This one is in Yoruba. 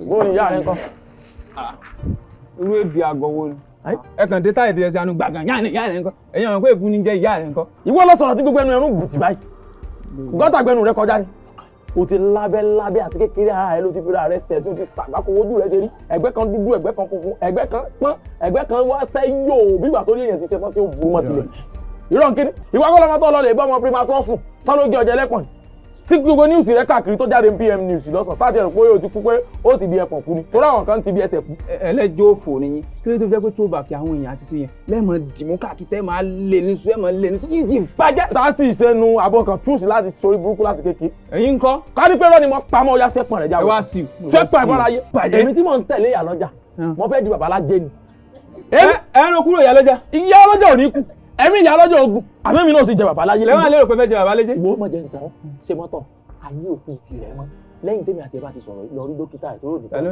bó ni ìyá rẹ ńkọ́. irú èdè àgọ̀wò ni ẹ kàn dé táyà ìdíyẹsẹ àánú gbàgàn ìyá rẹ ńkọ́ ẹ̀yin àwọn pé èkú ní jẹ́ ìyá rẹ ńkọ́. ìwọ lọ sọ̀rọ̀ tí gbogbo ẹnu ẹnu bùtì báyìí gọ́tà gbẹnu rẹ kọjá ni o ti lábẹ́ àti kékeré ara rẹ ló ti fi ra rẹ sẹ̀ tó ti sàgbákò ojú rẹ ṣe rí ẹgbẹ́ kan dúdú ẹgbẹ́ kan funfun ẹgbẹ́ kan pọ́n ẹgbẹ́ kan wá sẹ́yìn o bígbà tó ní èèyàn ti ṣe tán tí ó burú mọ́ tilẹ̀ irọ́ nkíní ìwà kọ́lọ́mọ tó lọ lè gbọ́ ọmọ prima tó sùn tán ló gé ọjà ẹlẹ́pọ̀n tí gbogbo níwùsì rẹ káàkiri tó jáde PM news lọ́sàn táàtì ẹ̀rọ pé ó ti kú pé ó ti bí ẹpọ̀n kú ni torí àwọn kan ti bí ẹsẹ̀ kú. ẹlẹ́jọ́ òfò nìyí kí ló tó jẹ́ pé tó bá kí àwọn èèyàn àṣìṣe yẹn lẹ́ẹ̀mọ dìmú káàkiri tẹ́ máa lè ní sùn ẹ̀ máa lè ní tí yìí bàjẹ́. sáàsì ìṣẹ́nu abọ́ kan túùsì láti sori burúkú láti kékeré. ẹ̀yin ńkọ́. ká ní pé rọ́ọ̀nì mọ́ pamọ́ ọ̀yá sẹ́pọ̀n rẹ̀ jáwé. ẹ wá sí i. sẹ́pọ̀n ìfọ́nra yé. èmi tí mò ń tẹ̀lé ìyá lọ́jà mo fẹ́ di babalájé ni. ẹnu kúrò ìyá lọ́jà. ìyá lọ́jà ò ní kú ẹ̀mí ìyá lọ́jà ogun àmì mi náà sì jẹ babalájé. lẹ́wọ̀n àlérò pé fẹ́ jẹ babalájé. wo mọ̀ jẹ́ nǹkan ṣe mọ́tọ̀ ayé òfin tirẹ̀ mọ́ lẹ́yìn tèmi àti ẹ bá ti sọ̀rọ̀ lọ rí dókítà ìṣòro nìkan.